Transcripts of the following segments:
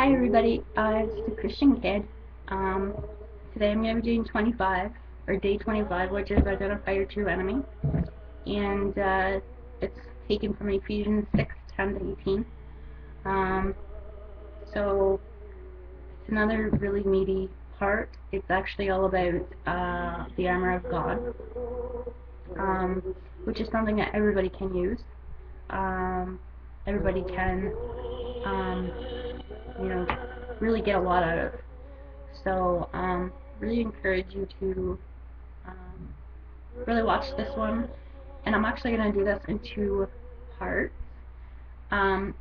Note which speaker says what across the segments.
Speaker 1: Hi everybody, it's the Christian Kid. Um, Today I'm going to be doing 25, or day 25, which is Identify Your True Enemy. And it's taken from Ephesians 6:10-18. So it's another really meaty part. It's actually all about the armor of God, which is something that everybody can use. Everybody can, really get a lot out of. So, really encourage you to really watch this one. And I'm actually going to do this in two parts, um,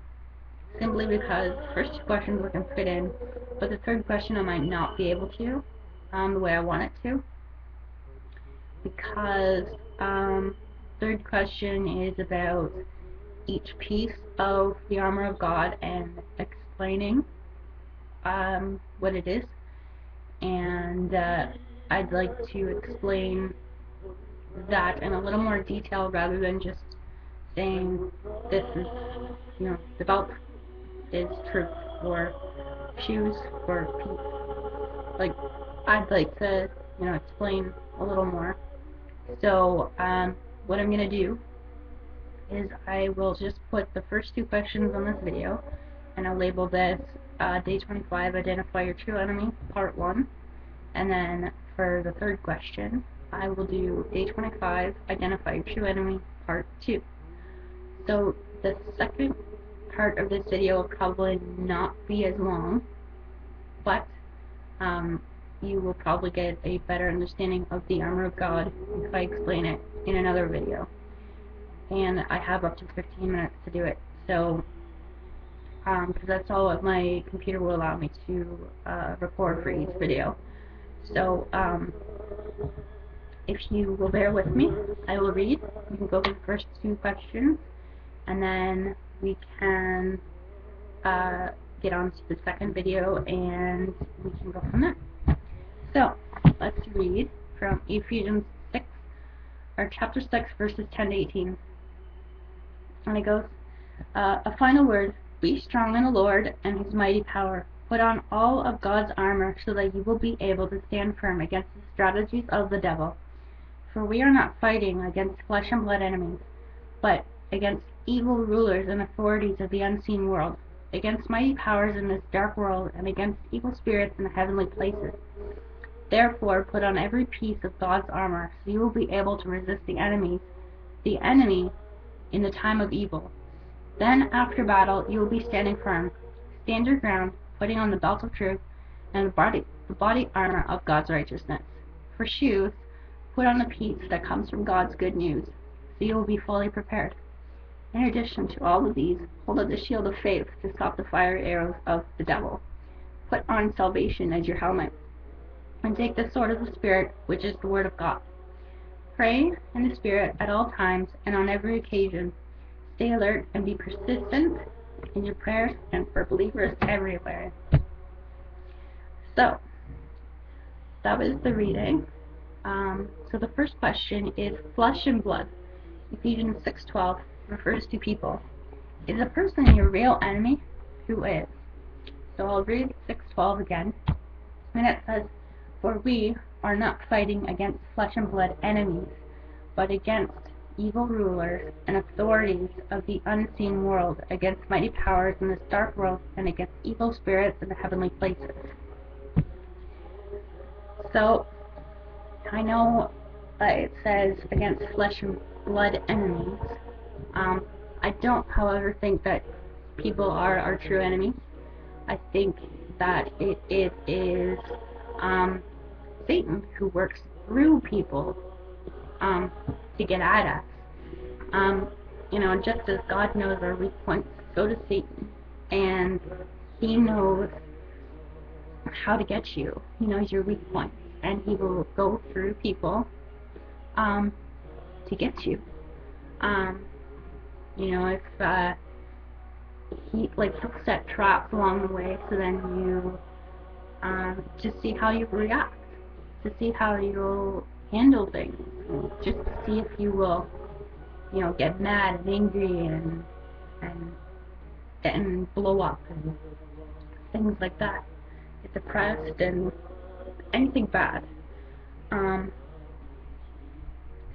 Speaker 1: simply because the first two questions we can fit in, but the third question I might not be able to, the way I want it to, because third question is about each piece of the armor of God and explaining what it is. And I'd like to explain that in a little more detail rather than just saying this is, the belt is truth or shoes for peace. Like, I'd like to, explain a little more. So, what I'm going to do is I will just put the first two questions on this video, and I'll label this Day 25, Identify Your True Enemy, Part 1. And then for the third question, I will do Day 25, Identify Your True Enemy, Part 2. So the second part of this video will probably not be as long, but you will probably get a better understanding of the armor of God if I explain it in another video. And I have up to 15 minutes to do it, so because that's all that my computer will allow me to record for each video. So if you will bear with me, I will read. We can go over the first two questions, and then we can get on to the second video, and we can go from there. So let's read from Ephesians 6, or chapter 6, verses 10-18. And it goes, a final word, be strong in the Lord and His mighty power. Put on all of God's armor so that you will be able to stand firm against the strategies of the devil. For we are not fighting against flesh and blood enemies, but against evil rulers and authorities of the unseen world, against mighty powers in this dark world, and against evil spirits in the heavenly places. Therefore, put on every piece of God's armor, so you will be able to resist the enemy in the time of evil. Then, after battle, you will be standing firm. Stand your ground, putting on the belt of truth and the body armor of God's righteousness. For shoes, put on the peace that comes from God's good news, so you will be fully prepared. In addition to all of these, hold up the shield of faith to stop the fiery arrows of the devil. Put on salvation as your helmet, and take the sword of the Spirit, which is the Word of God. Pray in the Spirit at all times and on every occasion. Stay alert and be persistent in your prayers and for believers everywhere. So, that was the reading. So the first question is flesh and blood. Ephesians 6:12 refers to people. Is a person your real enemy? Who is? So I'll read 6:12 again. And it says, for we are not fighting against flesh and blood enemies, but against evil rulers and authorities of the unseen world, against mighty powers in this dark world, and against evil spirits in the heavenly places. So, I know that it says against flesh and blood enemies. I don't, however, think that people are our true enemies. I think that it is Satan who works through people to get at us. Just as God knows our weak points, so does Satan. And he knows how to get you. He knows your weak points. And he will go through people to get you. If he'll set traps along the way, so then you just see how you react, to see how you'll handle things, just to see if you will, get mad and angry and blow up. things like that. Get depressed and anything bad.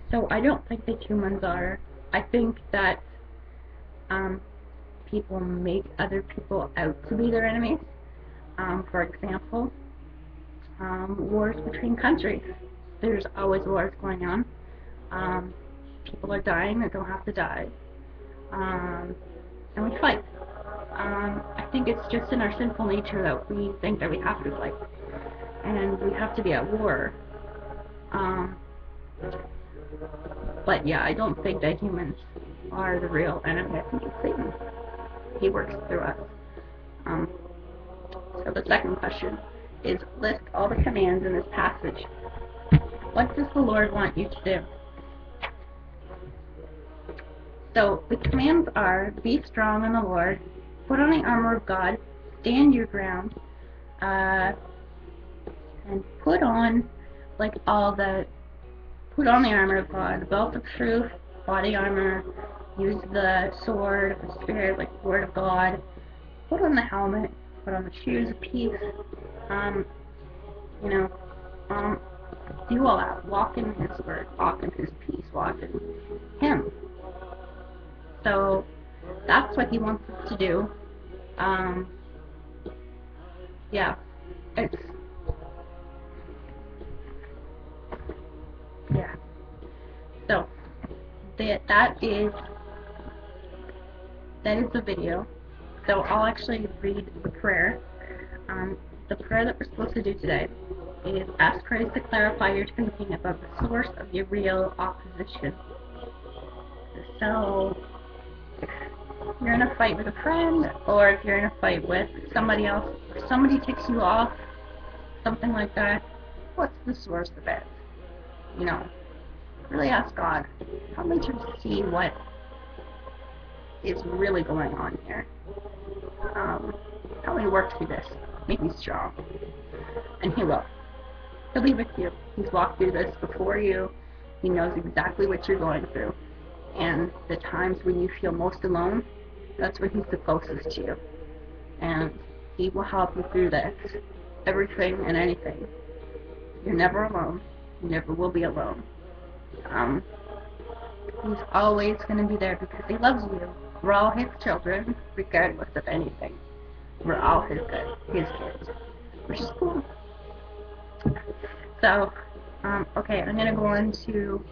Speaker 1: So I don't think that humans are. I think that people make other people out to be their enemies. For example, wars between countries. There's always wars going on. People are dying that don't have to die. And we fight. I think it's just in our sinful nature that we think that we have to fight. And we have to be at war. But yeah, I don't think that humans are the real enemy. I think it's Satan. He works through us. So the second question is, list all the commands in this passage. What does the Lord want you to do? So the commands are, be strong in the Lord, put on the armor of God, stand your ground, and put on put on the armor of God, the belt of truth, body armor, use the sword of the Spirit, like the word of God, put on the helmet, put on the shoes of peace, do all that. Walk in His word, walk in His peace, walk in Him. So that's what He wants us to do. Yeah, so that is the video. So I'll actually read the prayer. The prayer that we're supposed to do today is, ask Christ to clarify your thinking about the source of your real opposition. So if you're in a fight with a friend, or if you're in a fight with somebody else, or somebody ticks you off, something like that, what's the source of it? Really ask God, help me to see what is really going on here. Help me work through this. Make me strong. And He will. He'll be with you. He's walked through this before you. He knows exactly what you're going through. And the times when you feel most alone, that's when He's the closest to you. And He will help you through this. Everything and anything. You're never alone. You never will be alone. He's always going to be there because He loves you. We're all His children, regardless of anything. We're all His kids, which is cool. So, okay, I'm going to go on to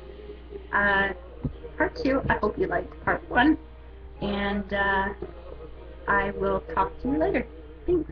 Speaker 1: part 2. I hope you liked part 1, and I will talk to you later. Thanks.